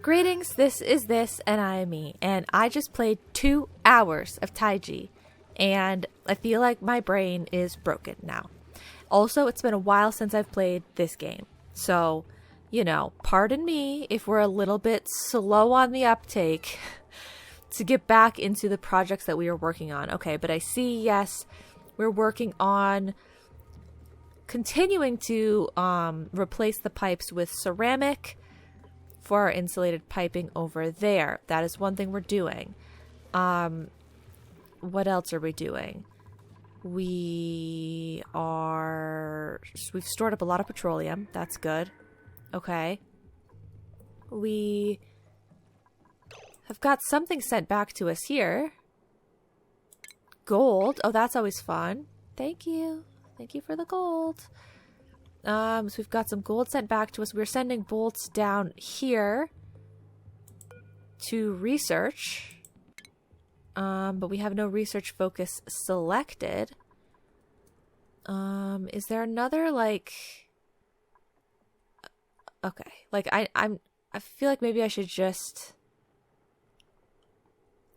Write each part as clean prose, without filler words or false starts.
Greetings, this is this, and I am me, and I just played 2 hours of Taiji, and I feel like my brain is broken now. Also, it's been a while since I've played this game, so, you know, pardon me if we're a little bit slow on the uptake to get back into the projects that we are working on. Okay, but I see, yes, we're working on continuing to replace the pipes with ceramic for our insulated piping over there. That is one thing we're doing. What else are we doing? We've stored up a lot of petroleum. That's good. Okay. We have got something sent back to us here. Gold. Oh, that's always fun. Thank you. Thank you for the gold. So we've got some gold sent back to us. We're sending bolts down here to research. But we have no research focus selected. Is there another, like... Okay. Like, I feel like maybe I should just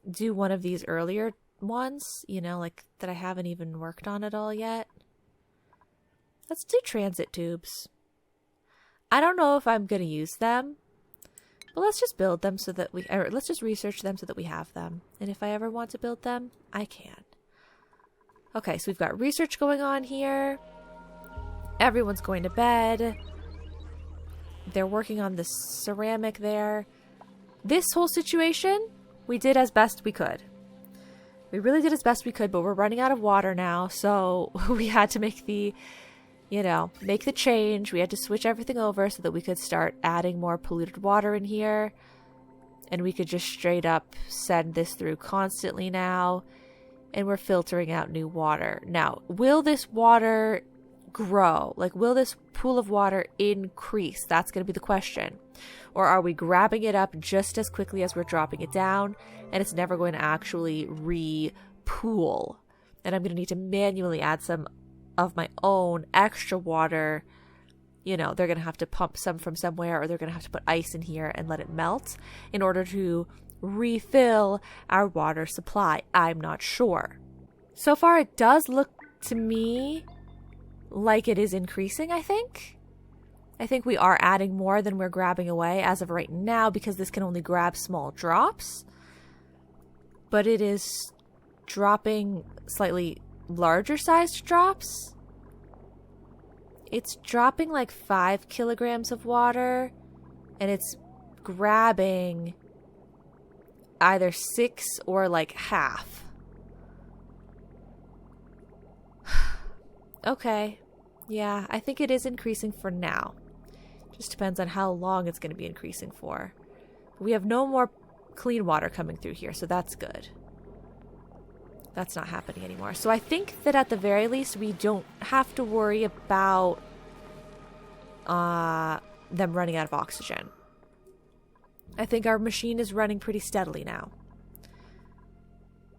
do one of these earlier ones, you know, like that I haven't even worked on at all yet. Let's do transit tubes. I don't know if I'm going to use them, but let's just build them so that let's just research them so that we have them. And if I ever want to build them, I can. Okay, so we've got research going on here. Everyone's going to bed. They're working on the ceramic there. This whole situation, we did as best we could. We really did as best we could, but we're running out of water now, so we had to make the change. We had to switch everything over so that we could start adding more polluted water in here. And we could just straight up send this through constantly now. And we're filtering out new water. Now, will this water grow? Like, will this pool of water increase? That's going to be the question. Or are we grabbing it up just as quickly as we're dropping it down, and it's never going to actually re-pool? And I'm going to need to manually add some of my own extra water. You know, they're going to have to pump some from somewhere, or they're going to have to put ice in here and let it melt in order to refill our water supply. I'm not sure. So far, it does look to me like it is increasing, I think. I think we are adding more than we're grabbing away as of right now, because this can only grab small drops. But it is dropping slightly larger sized drops. It's dropping like 5 kilograms of water, and it's grabbing either 6 or like half. Okay. Yeah, I think it is increasing for now. Just depends on how long it's going to be increasing for. We have no more clean water coming through here, so that's good. That's not happening anymore. So I think that at the very least, we don't have to worry about them running out of oxygen. I think our machine is running pretty steadily now.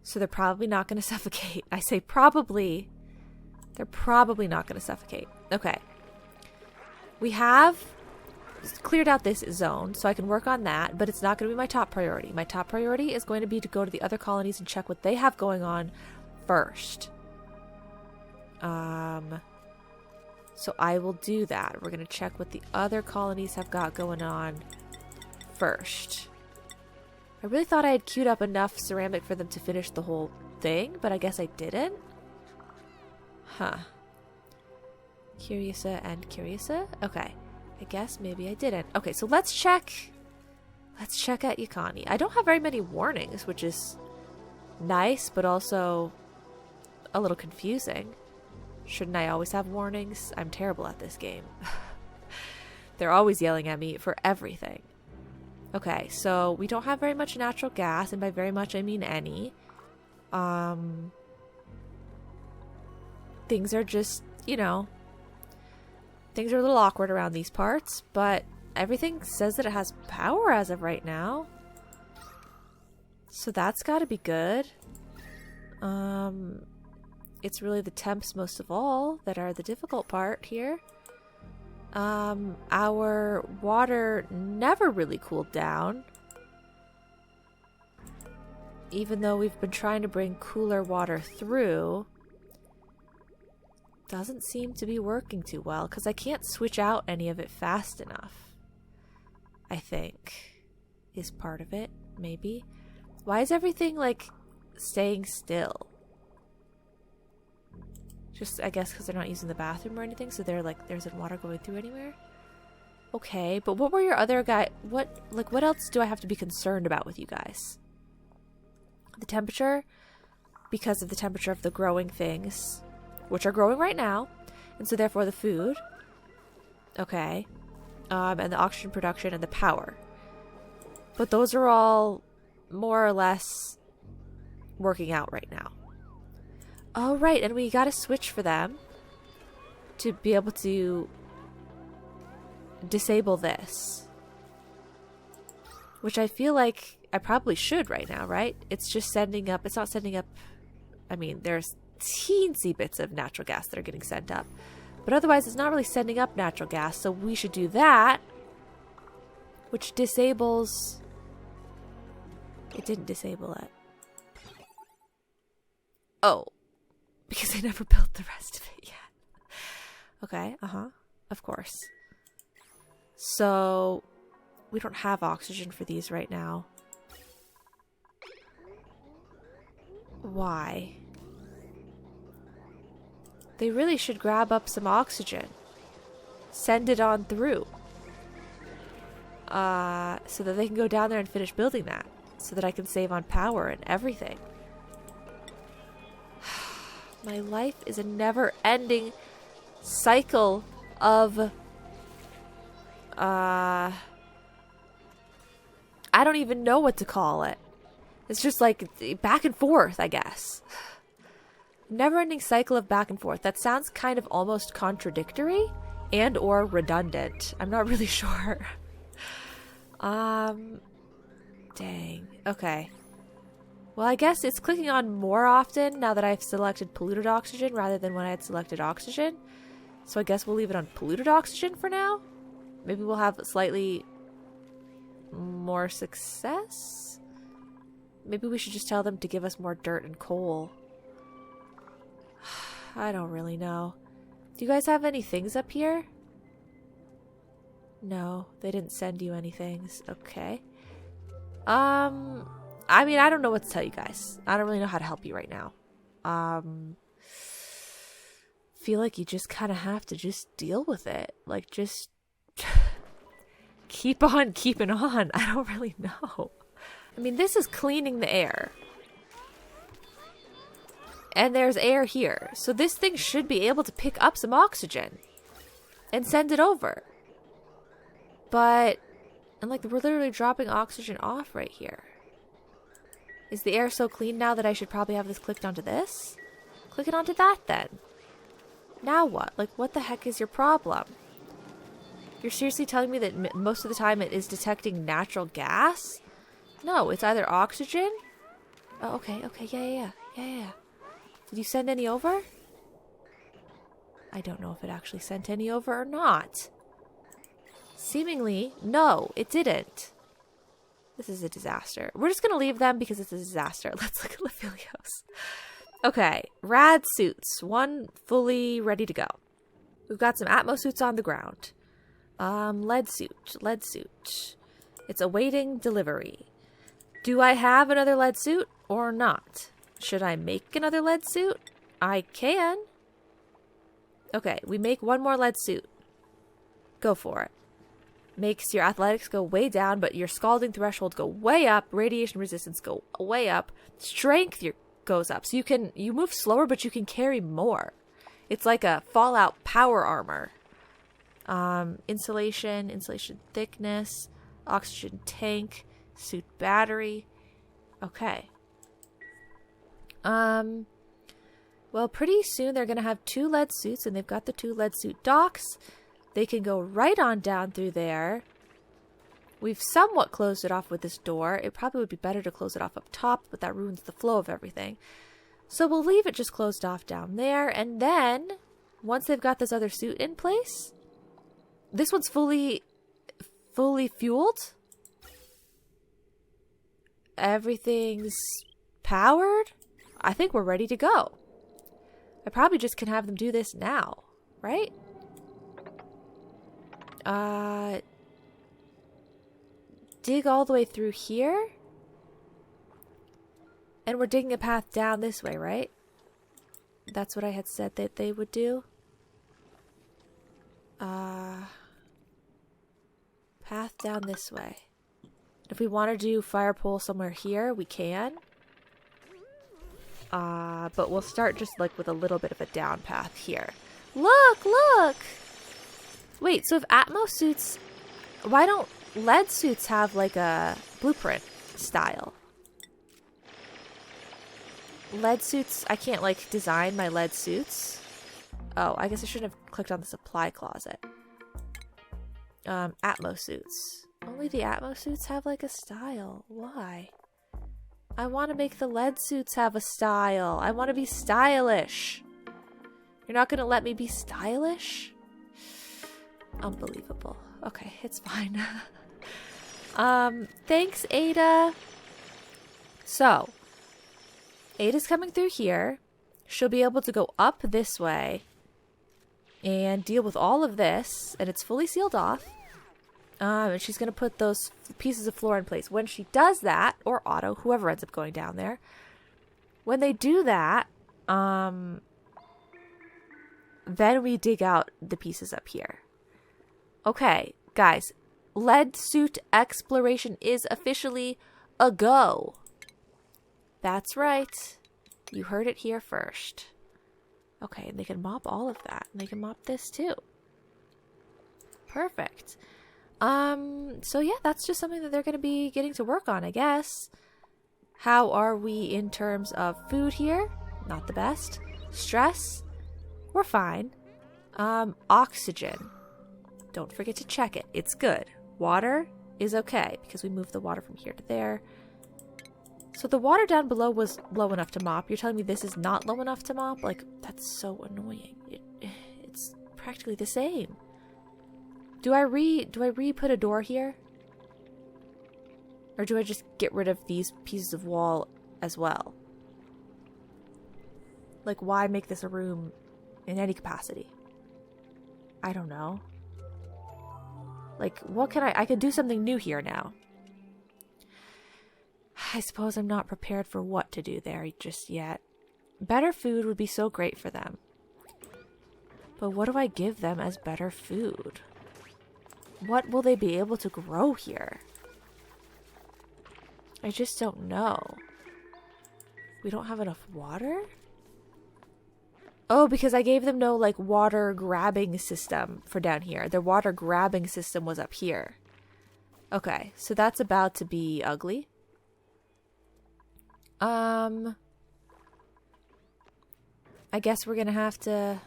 So they're probably not going to suffocate. I say probably. They're probably not going to suffocate. Okay. We have cleared out this zone, so I can work on that, but it's not going to be my top priority. My top priority is going to be to go to the other colonies and check what they have going on first. So I will do that. We're going to check what the other colonies have got going on first. I really thought I had queued up enough ceramic for them to finish the whole thing, but I guess I didn't. Huh. Curiousa and Curiousa? Okay. I guess maybe I didn't. Okay, so let's check. Let's check at Yakani. I don't have very many warnings, which is nice, but also a little confusing. Shouldn't I always have warnings? I'm terrible at this game. They're always yelling at me for everything. Okay, so we don't have very much natural gas, and by very much I mean any. Things are just, you know, things are a little awkward around these parts, but everything says that it has power as of right now. So that's got to be good. It's really the temps most of all that are the difficult part here. Our water never really cooled down. Even though we've been trying to bring cooler water through, doesn't seem to be working too well because I can't switch out any of it fast enough. I think is part of it, maybe. Why is everything like staying still? Just, I guess, because they're not using the bathroom or anything, so they're like, there isn't water going through anywhere. Okay, but what were your other what else do I have to be concerned about with you guys? The temperature, because of the temperature of the growing things, which are growing right now, and so therefore the food. Okay. And the oxygen production and the power. But those are all more or less working out right now. Oh, right, and we got to switch for them to be able to disable this. Which I feel like I probably should right now, right? It's just sending up, it's not sending up, I mean, there's teensy bits of natural gas that are getting sent up. But otherwise, it's not really sending up natural gas, so we should do that. Which disables... It didn't disable it. Oh. Because I never built the rest of it yet. Okay, of course. So, we don't have oxygen for these right now. Why? They really should grab up some oxygen. Send it on through. So that they can go down there and finish building that. So that I can save on power and everything. My life is a never-ending cycle of... I don't even know what to call it. It's just like back and forth, I guess. Never-ending cycle of back and forth. That sounds kind of almost contradictory and or redundant. I'm not really sure. Dang. Okay. Well, I guess it's clicking on more often now that I've selected polluted oxygen rather than when I had selected oxygen. So I guess we'll leave it on polluted oxygen for now. Maybe we'll have slightly more success? Maybe we should just tell them to give us more dirt and coal. I don't really know. Do you guys have any things up here? No, they didn't send you any things. Okay. I mean, I don't know what to tell you guys. I don't really know how to help you right now. Feel like you just kind of have to just deal with it. Like, just keep on keeping on. I don't really know. I mean, this is cleaning the air. And there's air here. So this thing should be able to pick up some oxygen and send it over. But, and like, we're literally dropping oxygen off right here. Is the air so clean now that I should probably have this clicked onto this? Click it onto that then. Now what? Like, what the heck is your problem? You're seriously telling me that most of the time it is detecting natural gas? No, it's either oxygen. Oh, okay, yeah. Did you send any over? I don't know if it actually sent any over or not. Seemingly, no, it didn't. This is a disaster. We're just going to leave them because it's a disaster. Let's look at Lephilios. Okay, rad suits. One fully ready to go. We've got some Atmo suits on the ground. Lead suit. It's awaiting delivery. Do I have another lead suit or not? Should I make another lead suit? I can. Okay, we make one more lead suit. Go for it. Makes your athletics go way down, but your scalding threshold go way up. Radiation resistance go way up. Strength goes up. So you move slower, but you can carry more. It's like a Fallout power armor. Insulation thickness, oxygen tank, suit battery. Okay. Well, pretty soon they're going to have 2 lead suits, and they've got the 2 lead suit docks. They can go right on down through there. We've somewhat closed it off with this door. It probably would be better to close it off up top, but that ruins the flow of everything. So we'll leave it just closed off down there, and then, once they've got this other suit in place, This one's fully fueled. Everything's powered. I think we're ready to go. I probably just can have them do this now, right? Dig all the way through here. And we're digging a path down this way, right? That's what I had said that they would do. Path down this way. If we want to do fire pole somewhere here, we can. But we'll start just like with a little bit of a down path here. Look! Wait, so if Atmos suits... Why don't lead suits have like a blueprint style? Lead suits... I can't like design my lead suits. Oh, I guess I shouldn't have clicked on the supply closet. Atmos suits. Only the Atmos suits have like a style. Why? I want to make the lead suits have a style. I want to be stylish. You're not going to let me be stylish? Unbelievable. Okay, it's fine. Thanks, Ada. So, Ada's coming through here. She'll be able to go up this way and deal with all of this, and it's fully sealed off. And she's going to put those pieces of floor in place. When she does that, or Otto, whoever ends up going down there, when they do that, then we dig out the pieces up here. Okay, guys, lead suit exploration is officially a go. That's right. You heard it here first. Okay, and they can mop all of that. And they can mop this too. Perfect. So yeah, that's just something that they're going to be getting to work on, I guess. How are we in terms of food here? Not the best. Stress? We're fine. Oxygen. Don't forget to check it. It's good. Water is okay because we moved the water from here to there. So the water down below was low enough to mop. You're telling me this is not low enough to mop? Like, that's so annoying. It's practically the same. Do I re-put a door here? Or do I just get rid of these pieces of wall as well? Like, why make this a room in any capacity? I don't know. Like, what can I could do something new here now. I suppose I'm not prepared for what to do there just yet. Better food would be so great for them. But what do I give them as better food? What will they be able to grow here? I just don't know. We don't have enough water? Oh, because I gave them no, like, water grabbing system for down here. Their water grabbing system was up here. Okay, so that's about to be ugly. I guess we're gonna have to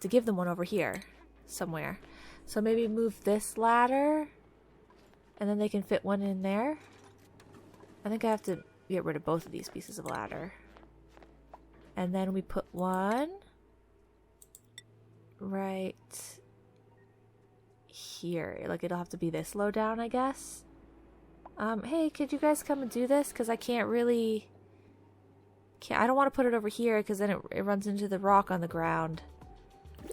give them one over here somewhere. So maybe move this ladder and then they can fit one in there. I think I have to get rid of both of these pieces of ladder. And then we put one right here. Like, it'll have to be this low down, I guess. Hey, could you guys come and do this? Because I can't really... I don't want to put it over here because then it runs into the rock on the ground.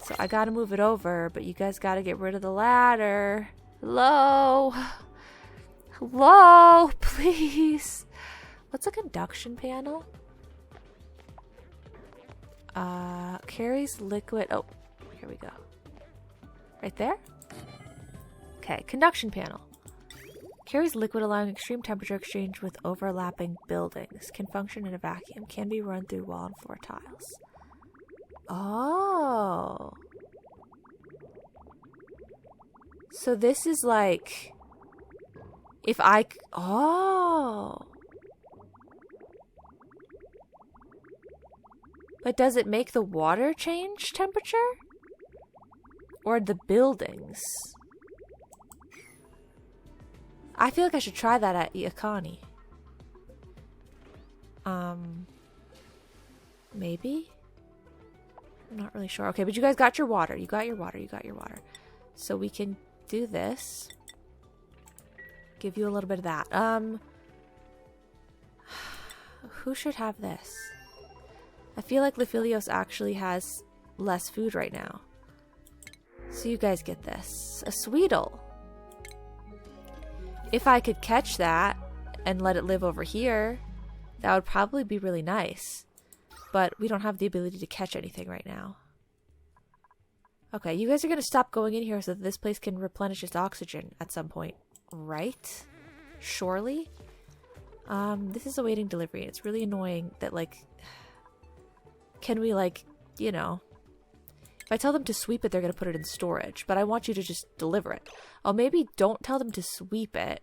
So I gotta move it over, but you guys gotta get rid of the ladder. Hello? Hello? Please? What's a conduction panel? Carries liquid... Oh, here we go. Right there? Okay, conduction panel. Carries liquid allowing extreme temperature exchange with overlapping buildings. Can function in a vacuum. Can be run through wall and floor tiles. Oh. So this is like... If I... Oh. But does it make the water change temperature? Or the buildings? I feel like I should try that at Iacani. Maybe? I'm not really sure. Okay, but you guys got your water. You got your water. You got your water. So we can do this. Give you a little bit of that. Who should have this? I feel like Lephilios actually has less food right now. So you guys get this. A Sweetle. If I could catch that and let it live over here, that would probably be really nice. But we don't have the ability to catch anything right now. Okay, you guys are going to stop going in here so that this place can replenish its oxygen at some point. Right? Surely? This is awaiting delivery. It's really annoying that, like... Can we, like, you know... If I tell them to sweep it, they're going to put it in storage. But I want you to just deliver it. Oh, maybe don't tell them to sweep it.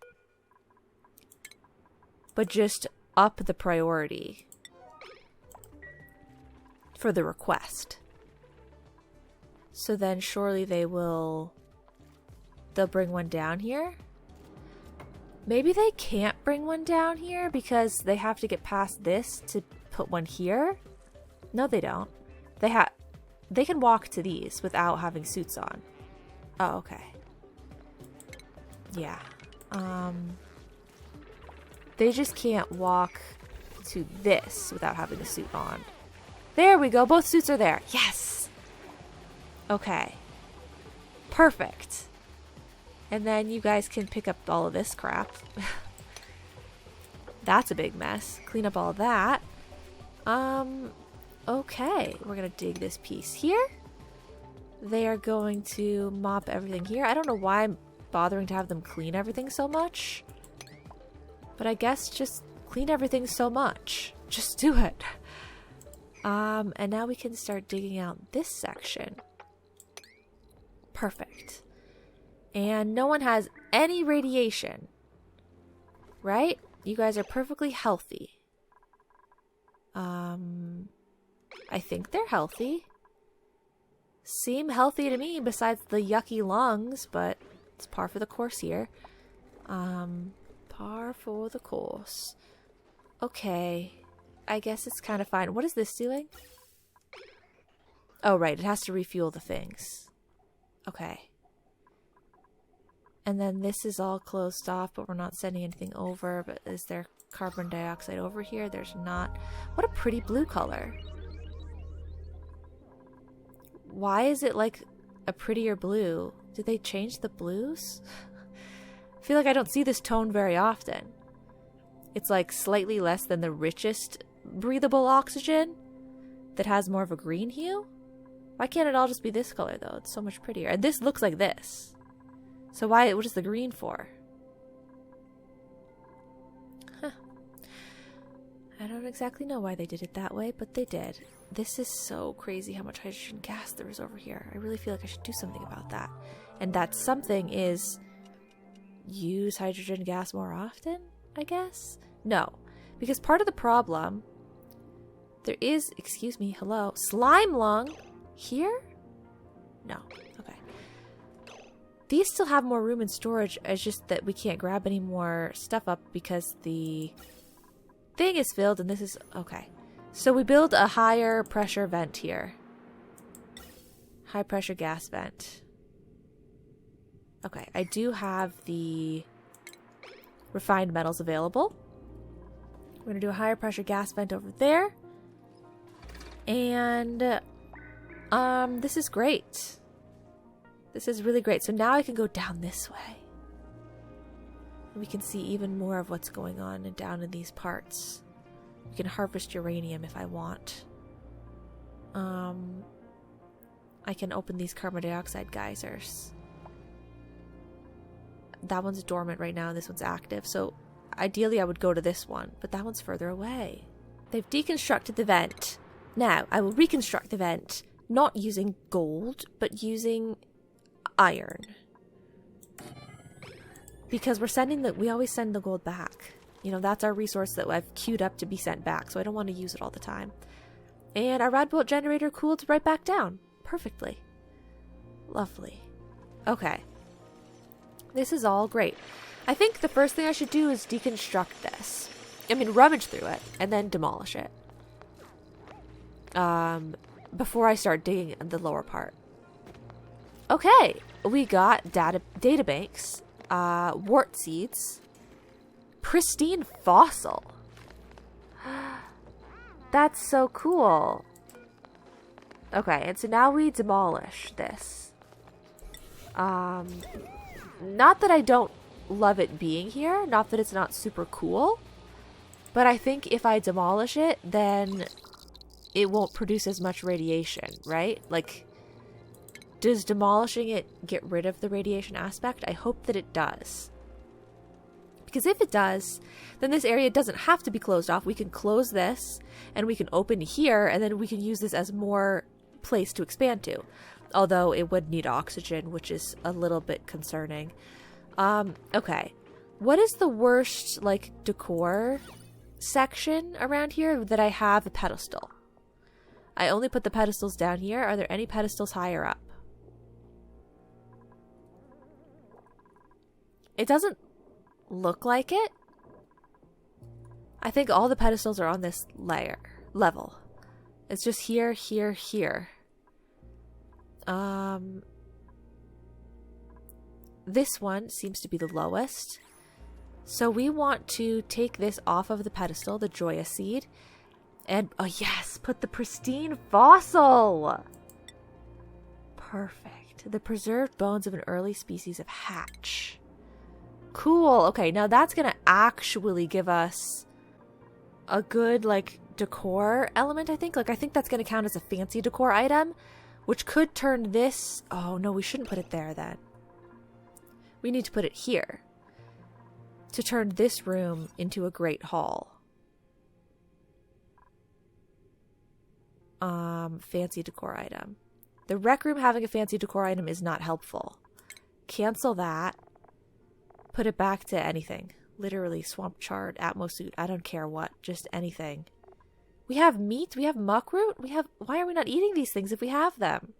But just up the priority. For the request. So then surely they'll bring one down here. Maybe they can't bring one down here because they have to get past this to put one here. No, they don't. They can walk to these without having suits on. Oh, okay. Yeah. They just can't walk to this without having a suit on. There we go. Both suits are there. Yes. Okay. Perfect. And then you guys can pick up all of this crap. That's a big mess. Clean up all of that. Okay. We're going to dig this piece here. They are going to mop everything here. I don't know why I'm bothering to have them clean everything so much. But I guess just clean everything so much. Just do it. And now we can start digging out this section. Perfect. And no one has any radiation. Right? You guys are perfectly healthy. I think they're healthy. Seem healthy to me besides the yucky lungs, but it's par for the course here. Par for the course. Okay. I guess it's kind of fine. What is this doing? Oh, right. It has to refuel the things. Okay. And then this is all closed off, but we're not sending anything over. But is there carbon dioxide over here? There's not. What a pretty blue color. Why is it like a prettier blue? Did they change the blues? I feel like I don't see this tone very often. It's like slightly less than the richest breathable oxygen that has more of a green hue. Why can't it all just be this color though? It's so much prettier. And this looks like this. So what is the green for? Huh. I don't exactly know why they did it that way, but they did. This is so crazy how much hydrogen gas there is over here. I really feel like I should do something about that. And that something is use hydrogen gas more often, I guess? No. Because part of the problem, there is, excuse me, hello, slime lung here? No. Okay. These still have more room in storage. It's just that we can't grab any more stuff up because the thing is filled and this is, okay. So we build a higher pressure vent here. High pressure gas vent. Okay, I do have the refined metals available. We're going to do a higher pressure gas vent over there. And this is great. This is really great. So now I can go down this way. And we can see even more of what's going on and down in these parts. We can harvest uranium if I want. I can open these carbon dioxide geysers. That one's dormant right now and this one's active. So ideally I would go to this one, but that one's further away. They've deconstructed the vent. Now I will reconstruct the vent, not using gold, but using iron. Because we always send the gold back. You know, that's our resource that I've queued up to be sent back, so I don't want to use it all the time. And our rad bolt generator cooled right back down. Perfectly. Lovely. Okay. This is all great. I think the first thing I should do is deconstruct this. I mean, rummage through it, and then demolish it. before I start digging in the lower part. Okay, we got data banks, wart seeds, pristine fossil. That's so cool. Okay, and so now we demolish this. Not that I don't love it being here, not that it's not super cool, but I think if I demolish it, then it won't produce as much radiation, right? Like, does demolishing it get rid of the radiation aspect? I hope that it does. Because if it does, then this area doesn't have to be closed off. We can close this, and we can open here, and then we can use this as more place to expand to. Although it would need oxygen, which is a little bit concerning. Okay. What is the worst, like, decor section around here that I have a pedestal? I only put the pedestals down here. Are there any pedestals higher up? It doesn't look like it. I think all the pedestals are on this level. It's just here, here, here. This one seems to be the lowest. So we want to take this off of the pedestal, the Joya seed, and, oh yes, put the pristine fossil. Perfect. The preserved bones of an early species of hatch. Cool. Okay, now that's going to actually give us a good, like, decor element, I think. Like, I think that's going to count as a fancy decor item, which could turn this... Oh, no, we shouldn't put it there, then. We need to put it here to turn this room into a great hall. Fancy decor item. The rec room having a fancy decor item is not helpful. Cancel that. Put it back to anything. Literally, swamp chard, atmosuit, I don't care what. Just anything. We have meat, we have muckroot, we have... Why are we not eating these things if we have them?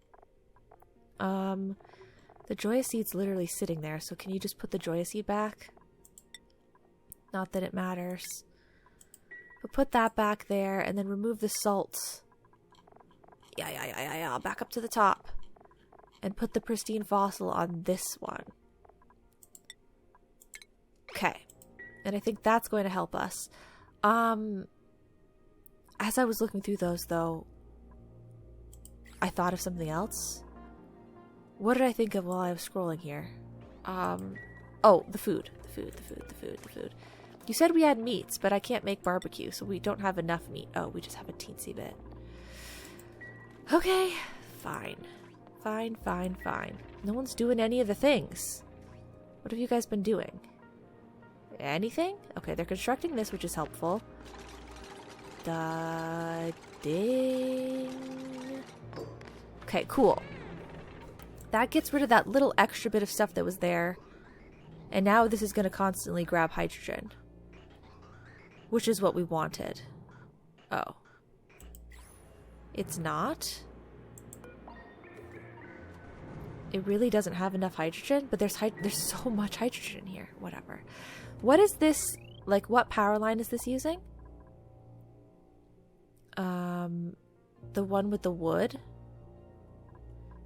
The Joya seed's literally sitting there, so can you just put the Joya seed back? Not that it matters. But put that back there, and then remove the salt. Yeah. Back up to the top. And put the pristine fossil on this one. Okay. And I think that's going to help us. As I was looking through those, though, I thought of something else. What did I think of while I was scrolling here? Oh, the food. The food. You said we had meats, but I can't make barbecue, so we don't have enough meat. Oh, we just have a teensy bit. Okay, fine. Fine. No one's doing any of the things. What have you guys been doing? Anything? Okay, they're constructing this, which is helpful. Ding. Okay, cool. That gets rid of that little extra bit of stuff that was there. And now this is going to constantly grab hydrogen. Which is what we wanted. Oh. It's not? It really doesn't have enough hydrogen, but there's so much hydrogen in here. Whatever. What is this? Like, what power line is this using? The one with the wood?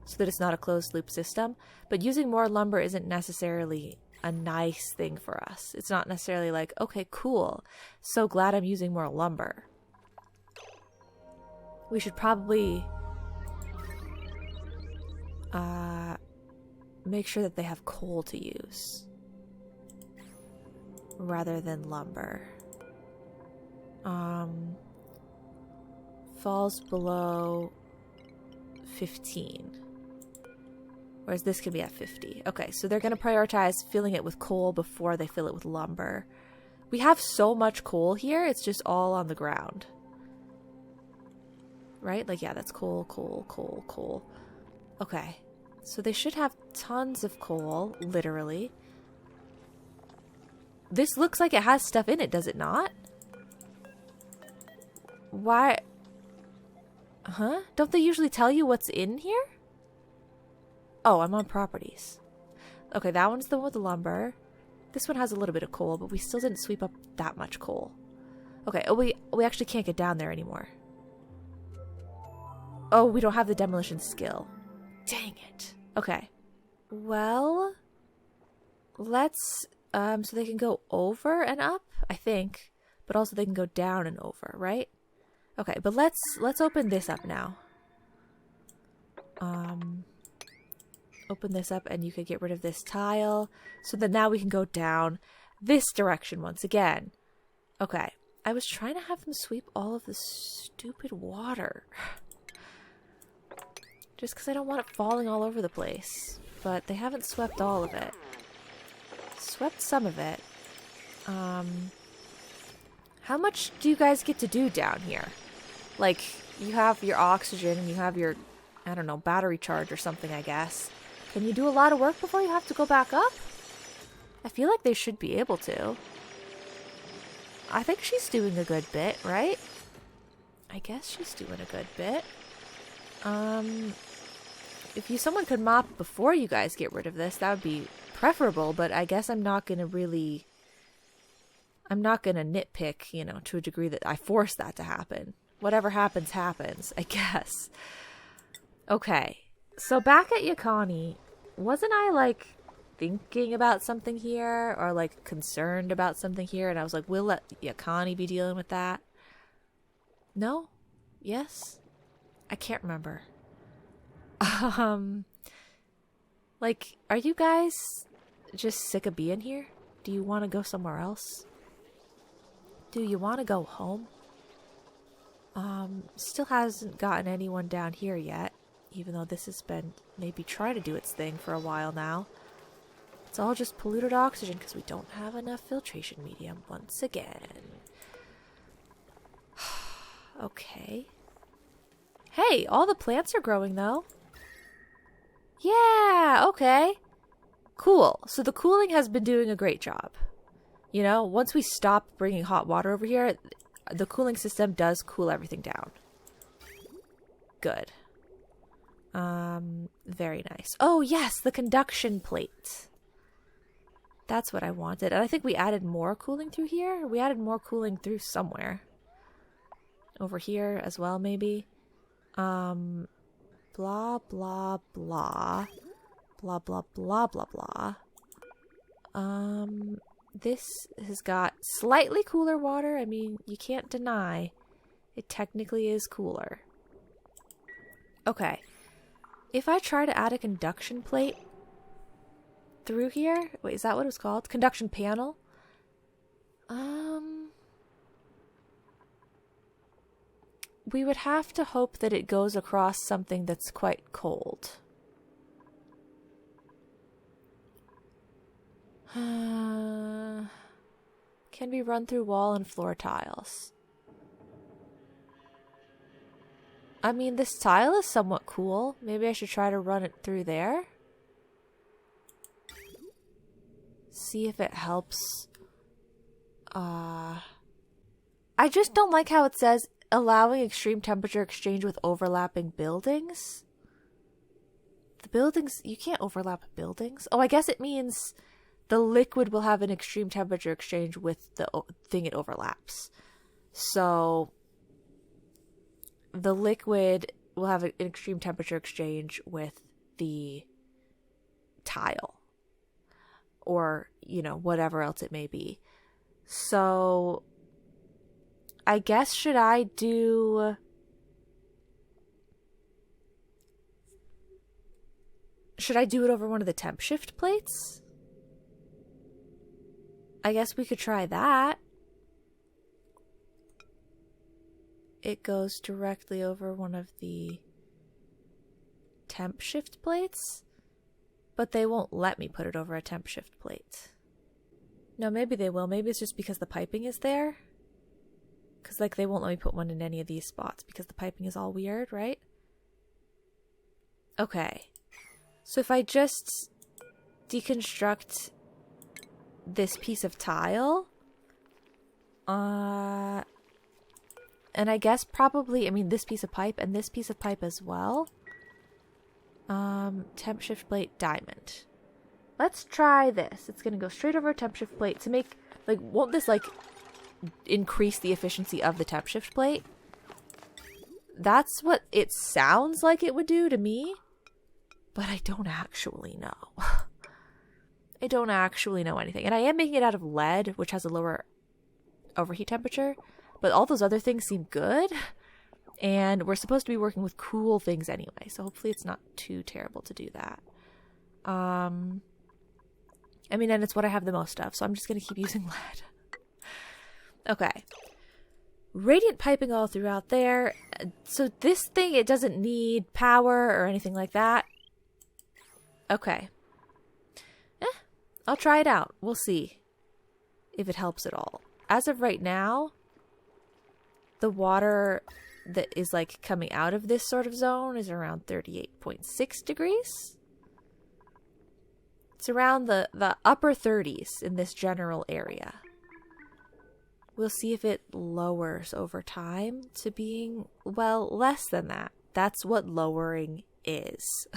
So that it's not a closed loop system. But using more lumber isn't necessarily a nice thing for us. It's not necessarily like, okay, cool. So glad I'm using more lumber. We should probably make sure that they have coal to use rather than lumber. Falls below 15. Whereas this can be at 50. Okay, so they're going to prioritize filling it with coal before they fill it with lumber. We have so much coal here, it's just all on the ground. Right? Like, yeah, that's coal. Okay. So they should have tons of coal, literally. This looks like it has stuff in it, does it not? Why? Huh? Don't they usually tell you what's in here? Oh, I'm on properties. Okay, that one's the one with the lumber. This one has a little bit of coal, but we still didn't sweep up that much coal. Okay, oh, we actually can't get down there anymore. Oh, we don't have the demolition skill. Dang it. Okay. Well, let's, so they can go over and up, I think, but also they can go down and over, right? Okay, but let's open this up now. Open this up and you could get rid of this tile so that now we can go down this direction once again. Okay, I was trying to have them sweep all of the stupid water. Just because I don't want it falling all over the place. But they haven't swept all of it. Swept some of it. How much do you guys get to do down here? Like, you have your oxygen and you have your, I don't know, battery charge or something, I guess. Can you do a lot of work before you have to go back up? I feel like they should be able to. I think she's doing a good bit, right? I guess she's doing a good bit. If someone could mop before you guys get rid of this, that would be preferable, but I guess I'm not going to nitpick, you know, to a degree that I force that to happen. Whatever happens, happens, I guess. Okay, so back at Yakani, wasn't I, like, thinking about something here, or, like, concerned about something here, and I was like, we'll let Yakani be dealing with that? No? Yes? I can't remember. Like, are you guys just sick of being here? Do you want to go somewhere else? Do you want to go home? Still hasn't gotten anyone down here yet, even though this has been maybe trying to do its thing for a while now. It's all just polluted oxygen because we don't have enough filtration medium once again. Okay. Hey, all the plants are growing though. Yeah, okay. Cool. So the cooling has been doing a great job. You know, once we stop bringing hot water over here, the cooling system does cool everything down. Good. Very nice. Oh, yes, the conduction plate. That's what I wanted. And I think we added more cooling through here. We added more cooling through somewhere. Over here as well, maybe. Blah, blah, blah. Blah, blah, blah, blah, blah. This has got slightly cooler water. I mean, you can't deny it technically is cooler. Okay. If I try to add a conduction plate through here... Wait, is that what it was called? Conduction panel? We would have to hope that it goes across something that's quite cold. Can be run through wall and floor tiles. I mean, this tile is somewhat cool. Maybe I should try to run it through there. See if it helps. I just don't like how it says allowing extreme temperature exchange with overlapping buildings. The buildings, you can't overlap buildings. Oh, I guess it means the liquid will have an extreme temperature exchange with the thing it overlaps. So the liquid will have an extreme temperature exchange with the tile. Or, you know, whatever else it may be. So I guess should I do it over one of the temp shift plates? I guess we could try that. It goes directly over one of the temp shift plates, but they won't let me put it over a temp shift plate. No, maybe they will. Maybe it's just because the piping is there. Because, like, they won't let me put one in any of these spots because the piping is all weird, right? Okay. So if I just deconstruct this piece of tile, and I guess probably, I mean, this piece of pipe and this piece of pipe as well. Temp shift plate diamond. Let's try this. It's gonna go straight over a temp shift plate to make, like, won't this, like, increase the efficiency of the temp shift plate? That's what it sounds like it would do to me, but I don't actually know. I don't actually know anything. And I am making it out of lead, which has a lower overheat temperature, but all those other things seem good. And we're supposed to be working with cool things anyway, so hopefully it's not too terrible to do that. And it's what I have the most of, so I'm just going to keep using lead. Okay. Radiant piping all throughout there. So this thing, it doesn't need power or anything like that. Okay. I'll try it out. We'll see if it helps at all. As of right now, the water that is like coming out of this sort of zone is around 38.6 degrees. It's around the upper 30s in this general area. We'll see if it lowers over time to being, well, less than that. That's what lowering is.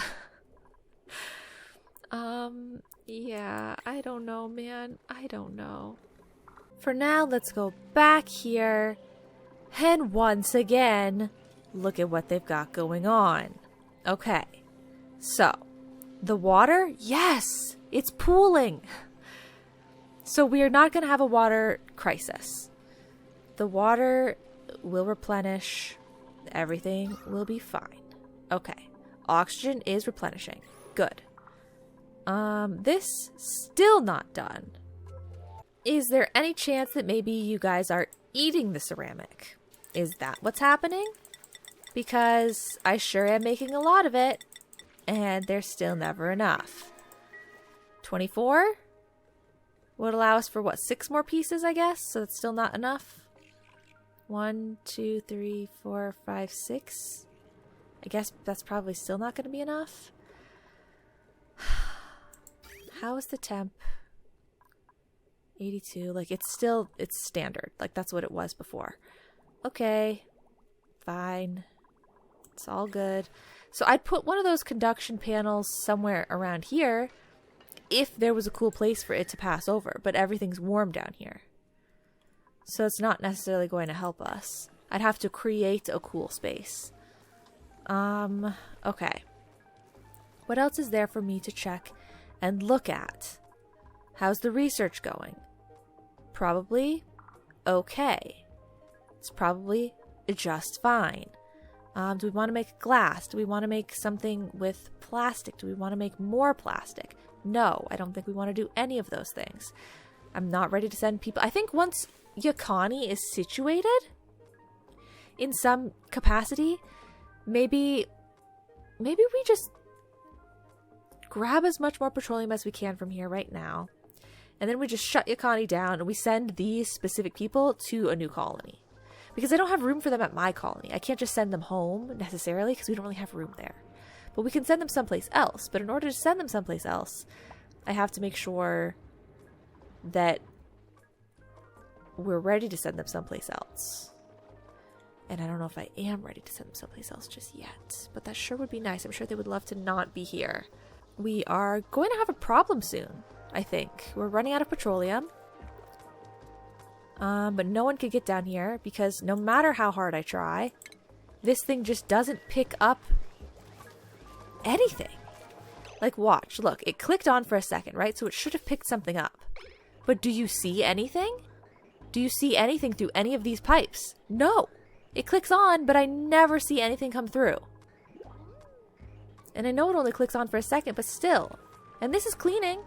Yeah, I don't know, man. I don't know. For now, let's go back here. And once again, look at what they've got going on. Okay, so the water, yes, it's pooling. So we are not going to have a water crisis. The water will replenish. Everything will be fine. Okay, oxygen is replenishing. Good. This still not done. Is there any chance that maybe you guys are eating the ceramic? Is that what's happening? Because I sure am making a lot of it, and there's still never enough. 24 would allow us for what, 6 more pieces, I guess? So it's still not enough. 1, 2, 3, 4, 5, 6. I guess that's probably still not going to be enough. How is the temp? 82. Like, it's standard. Like, that's what it was before. Okay. Fine. It's all good. So I'd put one of those conduction panels somewhere around here if there was a cool place for it to pass over. But everything's warm down here. So it's not necessarily going to help us. I'd have to create a cool space. Okay. What else is there for me to check and look at? How's the research going? Probably okay. It's probably just fine. Do we want to make glass? Do we want to make something with plastic? Do we want to make more plastic? No, I don't think we want to do any of those things. I'm not ready to send people. I think once Yakani is situated in some capacity, maybe we just grab as much more petroleum as we can from here right now, and then we just shut Yakani down and we send these specific people to a new colony. Because I don't have room for them at my colony. I can't just send them home necessarily because we don't really have room there. But we can send them someplace else. But in order to send them someplace else, I have to make sure that we're ready to send them someplace else. And I don't know if I am ready to send them someplace else just yet. But that sure would be nice. I'm sure they would love to not be here. We are going to have a problem soon, I think. We're running out of petroleum. But no one could get down here because no matter how hard I try, this thing just doesn't pick up anything. Like, watch, look, it clicked on for a second, right? So it should have picked something up. But do you see anything? Do you see anything through any of these pipes? No. It clicks on, but I never see anything come through. And I know it only clicks on for a second, but still. And this is cleaning.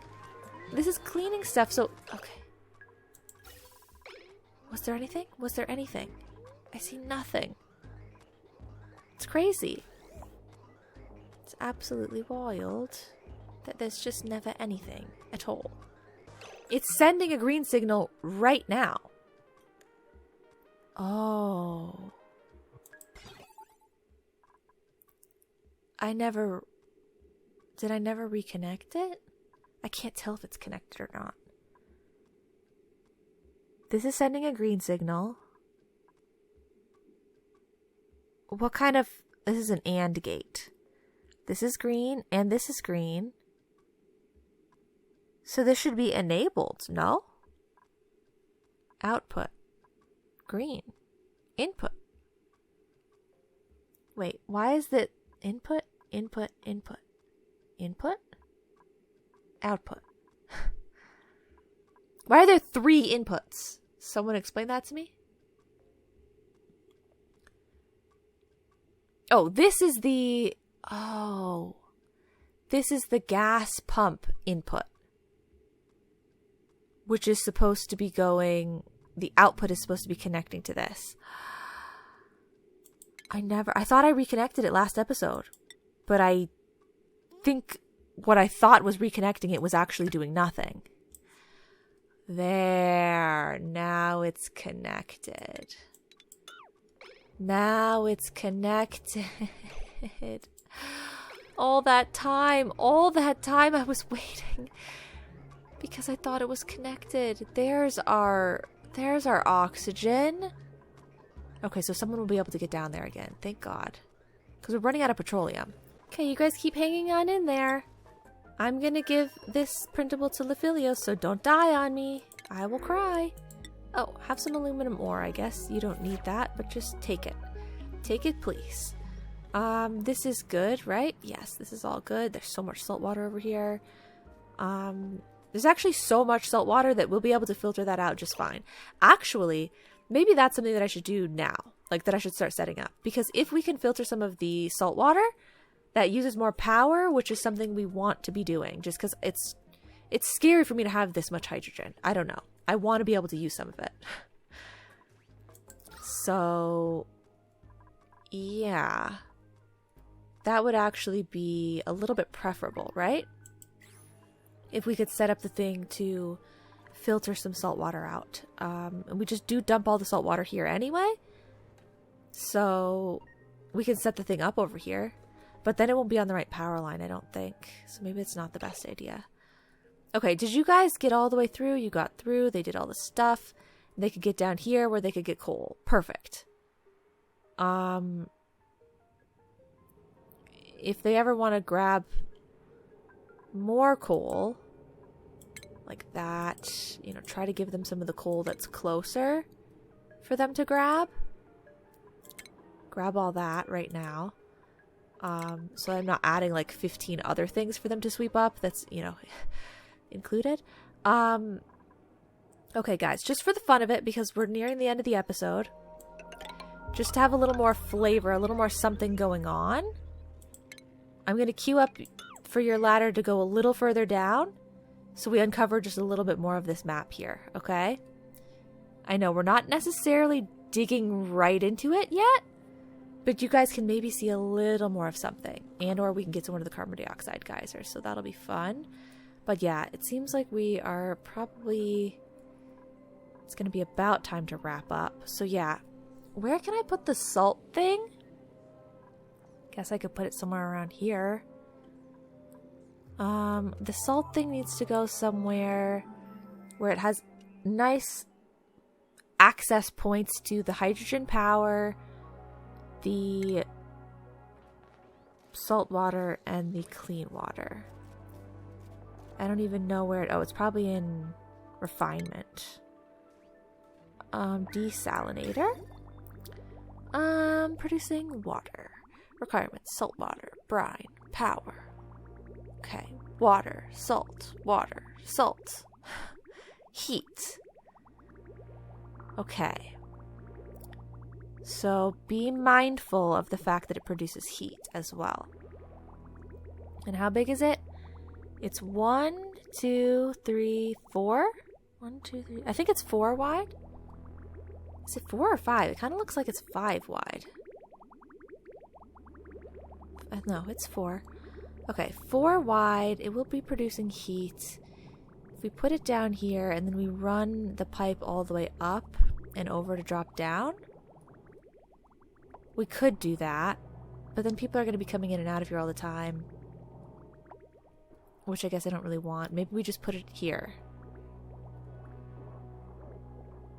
This is cleaning stuff, so... Okay. Was there anything? Was there anything? I see nothing. It's crazy. It's absolutely wild that there's just never anything at all. It's sending a green signal right now. Oh. Did I never reconnect it? I can't tell if it's connected or not. This is sending a green signal. What kind of... This is an AND gate. This is green, and this is green. So this should be enabled, no? Output. Green. Input. Wait, why is that input, input, input, input, output? Why are there 3 inputs? Someone explain that to me? Oh, this is the gas pump input, which is supposed to be going, the output is supposed to be connecting to this. I thought I reconnected it last episode, but I think what I thought was reconnecting it was actually doing nothing. There, now it's connected. Now it's connected. All that time I was waiting because I thought it was connected. There's our oxygen. Okay, so someone will be able to get down there again. Thank God. Because we're running out of petroleum. Okay, you guys keep hanging on in there. I'm gonna give this printable to Lephilios, so don't die on me. I will cry. Oh, have some aluminum ore, I guess. You don't need that, but just take it. Take it, please. This is good, right? Yes, this is all good. There's so much salt water over here. There's actually so much salt water that we'll be able to filter that out just fine. Actually, maybe that's something that I should do now. Like, that I should start setting up. Because if we can filter some of the salt water, that uses more power, which is something we want to be doing. Just because it's scary for me to have this much hydrogen. I don't know. I want to be able to use some of it. So, yeah. That would actually be a little bit preferable, right? If we could set up the thing to filter some salt water out. And we just do dump all the salt water here anyway. So we can set the thing up over here. But then it won't be on the right power line, I don't think. So maybe it's not the best idea. Okay, did you guys get all the way through? You got through. They did all the stuff. They could get down here where they could get coal. Perfect. If they ever want to grab more coal, like that, you know, try to give them some of the coal that's closer for them to grab. Grab all that right now. So I'm not adding like 15 other things for them to sweep up. That's, you know, included. Okay, guys, just for the fun of it, because we're nearing the end of the episode, just to have a little more flavor, a little more something going on, I'm going to queue up for your ladder to go a little further down so we uncover just a little bit more of this map here, okay? I know we're not necessarily digging right into it yet, but you guys can maybe see a little more of something, and or we can get to one of the carbon dioxide geysers, so that'll be fun. But yeah, it seems like we are probably, it's going to be about time to wrap up. So yeah, where can I put the salt thing? Guess I could put it somewhere around here. The salt thing needs to go somewhere where it has nice access points to the hydrogen power, the salt water, and the clean water. I don't even know where it... Oh, it's probably in refinement. Desalinator. Producing water. Requirements: salt water, brine, power. Okay. Water, salt, heat. Okay. So be mindful of the fact that it produces heat as well. And how big is it? It's 1, 2, 3, 4. 1, 2, 3. I think it's 4 wide. Is it 4 or 5? It kind of looks like it's 5 wide. No, it's 4. Okay, 4 wide. It will be producing heat. If we put it down here and then we run the pipe all the way up and over to drop down, we could do that. But then people are going to be coming in and out of here all the time, which I guess I don't really want. Maybe we just put it here.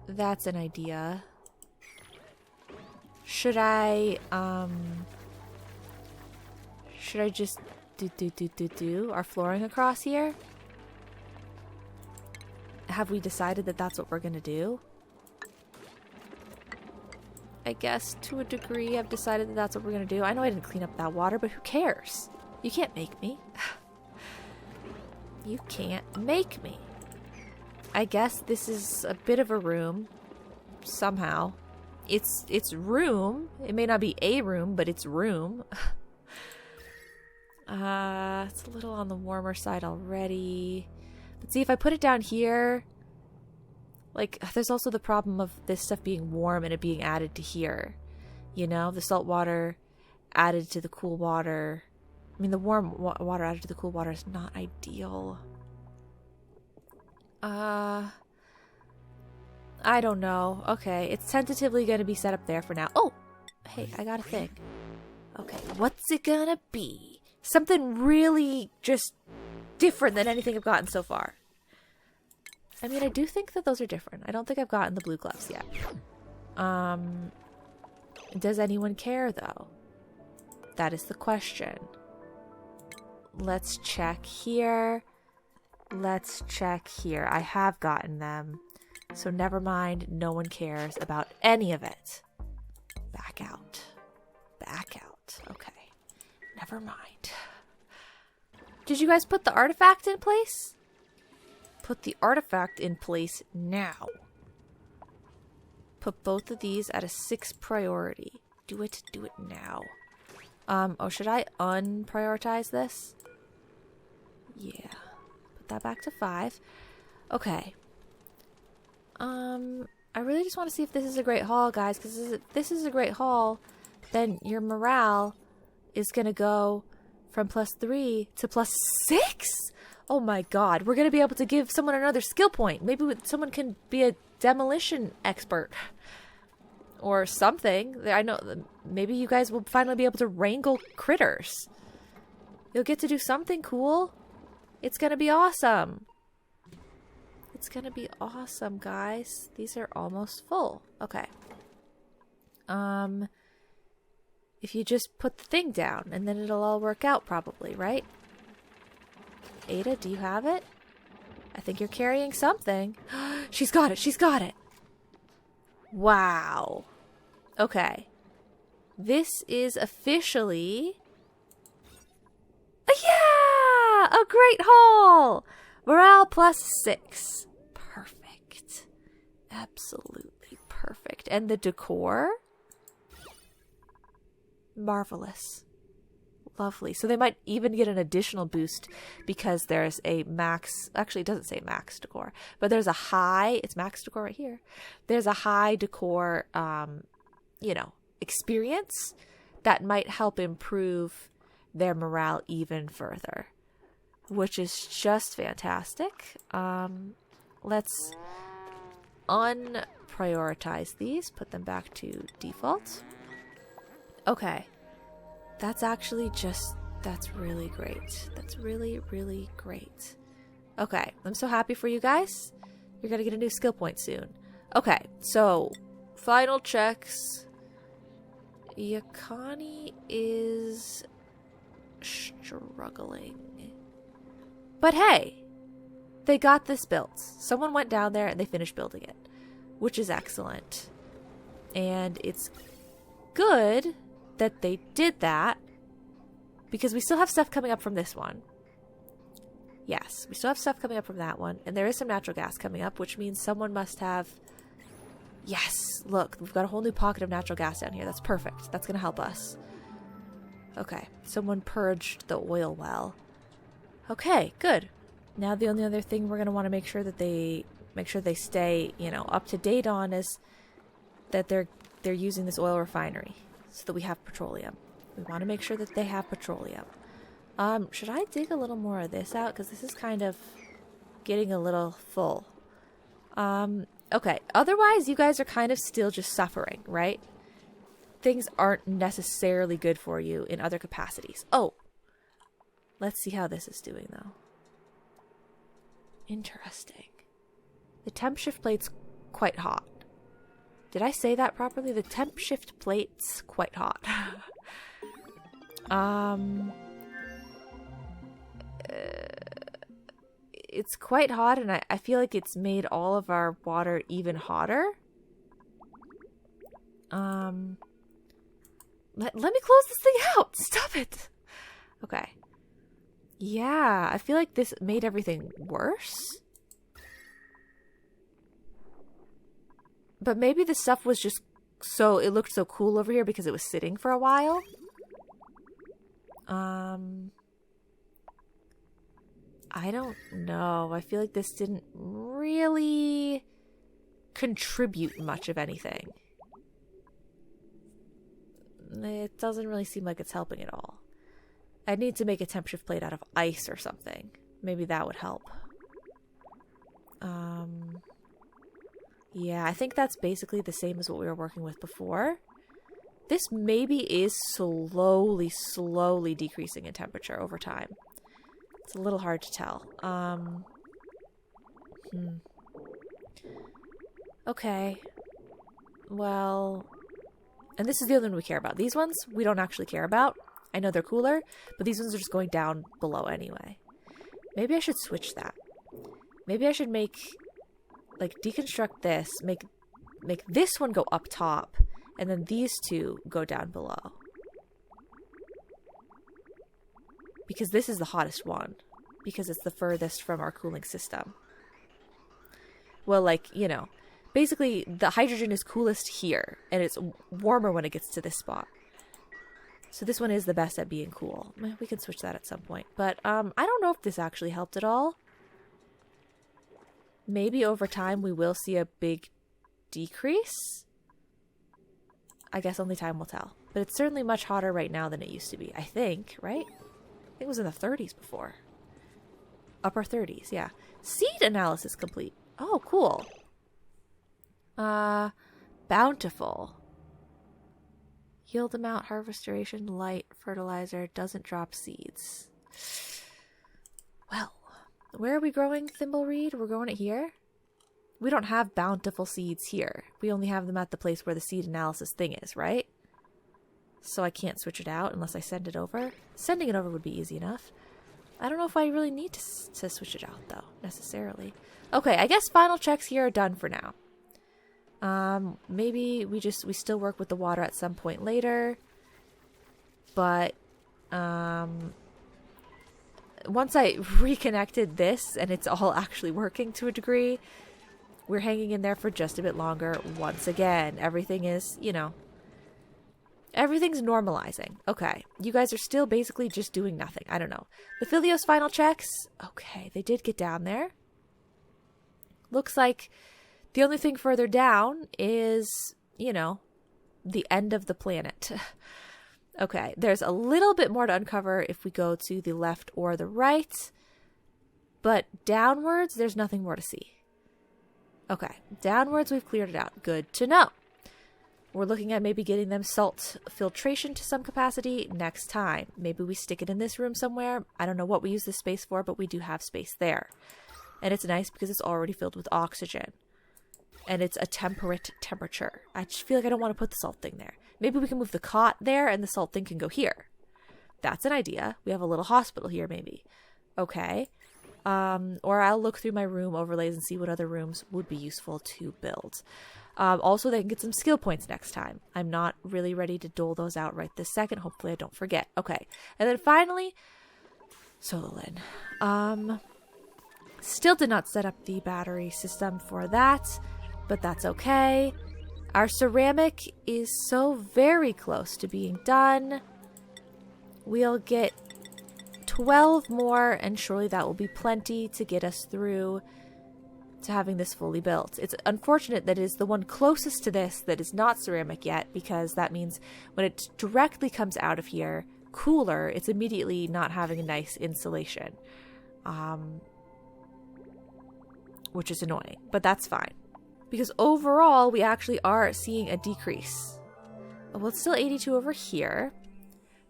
That's an idea. Should I just do our flooring across here? Have we decided that that's what we're gonna do? I guess to a degree I've decided that that's what we're going to do. I know I didn't clean up that water, but who cares? You can't make me. You can't make me. I guess this is a bit of a room. Somehow. It's room. It may not be a room, but it's room. It's a little on the warmer side already. But see, if I put it down here, like, there's also the problem of this stuff being warm and it being added to here. You know, the salt water added to the cool water. I mean, the warm water added to the cool water is not ideal. I don't know. Okay, it's tentatively going to be set up there for now. Oh, hey, I got a thing. Okay, what's it gonna be? Something really just different than anything I've gotten so far. I mean, I do think that those are different. I don't think I've gotten the blue gloves yet. Does anyone care, though? That is the question. Let's check here. Let's check here. I have gotten them. So never mind. No one cares about any of it. Back out. Back out. Okay. Never mind. Did you guys put the artifact in place? Put the artifact in place now. Put both of these at a 6 priority. Do it now. Oh, should I unprioritize this? Yeah. Put that back to 5. Okay. I really just want to see if this is a great haul, guys, because if this is a great haul, then your morale is going to go from +3 to +6. Oh my god, we're going to be able to give someone another skill point. Maybe someone can be a demolition expert or something. I know maybe you guys will finally be able to wrangle critters. You'll get to do something cool. It's going to be awesome. It's going to be awesome, guys. These are almost full. Okay. If you just put the thing down and then it'll all work out probably, right? Ada, do you have it? I think you're carrying something. She's got it. She's got it. Wow. Okay. This is officially... Yeah! A great haul! Morale +6. Perfect. Absolutely perfect. And the decor? Marvelous. Lovely. So they might even get an additional boost because there's a max... Actually, it doesn't say max decor. But there's a high... It's max decor right here. There's a high decor, you know, experience that might help improve their morale even further. Which is just fantastic. Let's unprioritize these. Put them back to default. Okay. That's actually just... That's really great. That's really, really great. Okay. I'm so happy for you guys. You're going to get a new skill point soon. Okay. So, final checks. Yakani is struggling. But hey, they got this built. Someone went down there and they finished building it, which is excellent. And it's good that they did that because we still have stuff coming up from this one. Yes, we still have stuff coming up from that one. And there is some natural gas coming up, which means someone must have... Yes, look, we've got a whole new pocket of natural gas down here. That's perfect. That's going to help us. Okay, someone purged the oil well. Okay, good. Now the only other thing we're going to want to make sure that they stay, you know, up to date on is that they're using this oil refinery so that we have petroleum. We want to make sure that they have petroleum. Should I dig a little more of this out? Because this is kind of getting a little full. Okay. Otherwise, you guys are kind of still just suffering, right? Things aren't necessarily good for you in other capacities. Oh! Let's see how this is doing, though. Interesting. The temp shift plate's quite hot. Did I say that properly? The temp shift plate's quite hot. It's quite hot, and I feel like it's made all of our water even hotter. Let me close this thing out. Stop it. Okay. Yeah, I feel like this made everything worse. But maybe the stuff was just so, it looked so cool over here because it was sitting for a while. I don't know. I feel like this didn't really contribute much of anything. It doesn't really seem like it's helping at all. I'd need to make a temp shift plate out of ice or something. Maybe that would help. Yeah, I think that's basically the same as what we were working with before. This maybe is slowly decreasing in temperature over time. It's a little hard to tell. Okay. Well, and this is the other one we care about. These ones we don't actually care about. I know they're cooler, but these ones are just going down below anyway. Maybe I should switch that. Maybe I should make, like, deconstruct this, make this one go up top, and then these two go down below. Because this is the hottest one. Because it's the furthest from our cooling system. Well, like, you know, basically the hydrogen is coolest here, and it's warmer when it gets to this spot. So this one is the best at being cool. We can switch that at some point. But I don't know if this actually helped at all. Maybe over time we will see a big decrease. I guess only time will tell. But it's certainly much hotter right now than it used to be. I think, right? I think it was in the 30s before. Upper 30s, yeah. Seed analysis complete. Oh, cool. Bountiful. Yield amount, harvest duration, light, fertilizer, doesn't drop seeds. Well, where are we growing thimbleweed? We're growing it here? We don't have bountiful seeds here. We only have them at the place where the seed analysis thing is, right? So I can't switch it out unless I send it over. Sending it over would be easy enough. I don't know if I really need to switch it out, though, necessarily. Okay, I guess final checks here are done for now. Maybe we still work with the water at some point later. But, once I reconnected this and it's all actually working to a degree, we're hanging in there for just a bit longer once again. Everything is, you know, everything's normalizing. Okay, you guys are still basically just doing nothing. I don't know. The Philios final checks. Okay, they did get down there. Looks like the only thing further down is, you know, the end of the planet. Okay, there's a little bit more to uncover if we go to the left or the right. But downwards, there's nothing more to see. Okay, downwards, we've cleared it out. Good to know. We're looking at maybe getting them salt filtration to some capacity next time. Maybe we stick it in this room somewhere. I don't know what we use this space for, but we do have space there. And it's nice because it's already filled with oxygen. And it's a temperate temperature. I just feel like I don't want to put the salt thing there. Maybe we can move the cot there and the salt thing can go here. That's an idea. We have a little hospital here, maybe. Okay. Or I'll look through my room overlays and see what other rooms would be useful to build. Also, they can get some skill points next time. I'm not really ready to dole those out right this second. Hopefully I don't forget. Okay. And then finally, Sololin. Still did not set up the battery system for that, but that's okay. Our ceramic is so very close to being done. We'll get 12 more, and surely that will be plenty to get us through to having this fully built. It's unfortunate that it is the one closest to this that is not ceramic yet, because that means when it directly comes out of here, cooler, it's immediately not having a nice insulation. Which is annoying, but that's fine. Because overall, we actually are seeing a decrease. Well, it's still 82 over here,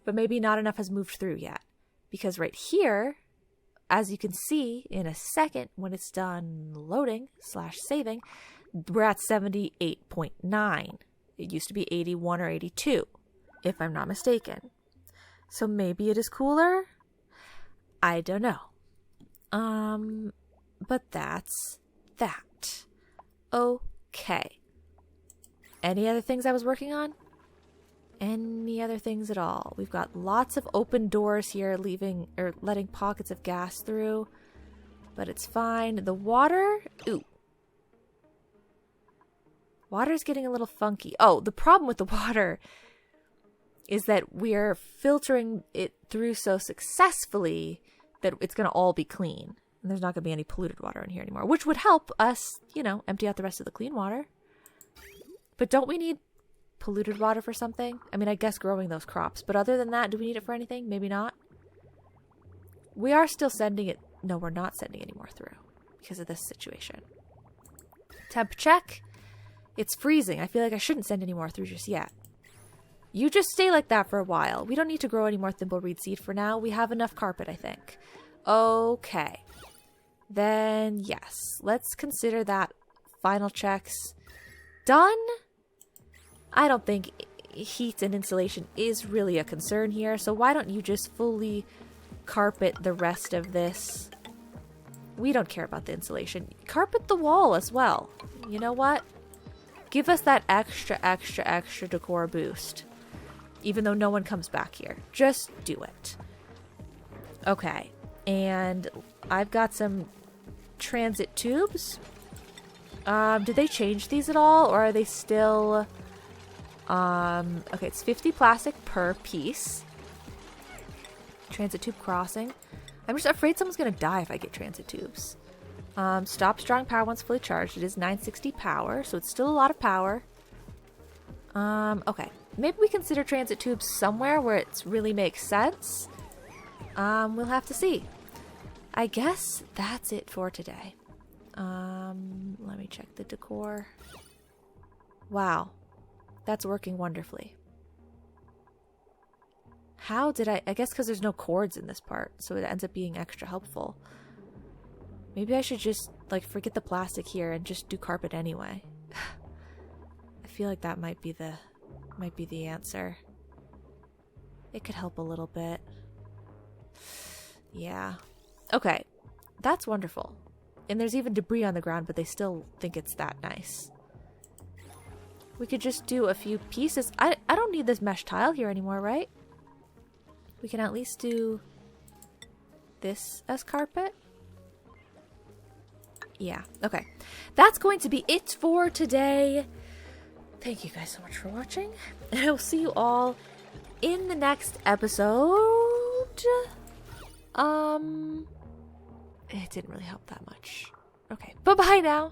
but maybe not enough has moved through yet. Because right here, as you can see in a second when it's done loading / saving, we're at 78.9. It used to be 81 or 82, if I'm not mistaken. So maybe it is cooler? I don't know. But that's that. Okay. Any other things I was working on? Any other things at all? We've got lots of open doors here, letting pockets of gas through. But it's fine. The water... Ooh. Water's getting a little funky. Oh, the problem with the water is that we're filtering it through so successfully that it's going to all be clean. And there's not going to be any polluted water in here anymore, which would help us, empty out the rest of the clean water. But don't we need polluted water for something? I mean, I guess growing those crops. But other than that, do we need it for anything? Maybe not. We are still sending it. No, we're not sending any more through because of this situation. Temp check. It's freezing. I feel like I shouldn't send any more through just yet. You just stay like that for a while. We don't need to grow any more thimbleweed seed for now. We have enough carpet, I think. Okay. Then, yes. Let's consider that final checks done. I don't think heat and insulation is really a concern here. So why don't you just fully carpet the rest of this? We don't care about the insulation. Carpet the wall as well. You know what? Give us that extra decor boost. Even though no one comes back here. Just do it. Okay. And I've got some transit tubes. Did they change these at all? Or are they still... okay, it's 50 plastic per piece. Transit tube crossing. I'm just afraid someone's going to die if I get transit tubes. Stop strong power once fully charged. It is 960 power, so it's still a lot of power. Okay. Maybe we consider transit tubes somewhere where it really makes sense. We'll have to see. I guess that's it for today. Let me check the decor. Wow. That's working wonderfully. How did I guess because there's no cords in this part, so it ends up being extra helpful. Maybe I should just, forget the plastic here and just do carpet anyway. I feel like that might be the answer. It could help a little bit. Yeah. Okay. That's wonderful. And there's even debris on the ground, but they still think it's that nice. We could just do a few pieces. I don't need this mesh tile here anymore, right? We can at least do this as carpet. Yeah, okay. That's going to be it for today. Thank you guys so much for watching. And I will see you all in the next episode. It didn't really help that much. Okay, bye-bye now.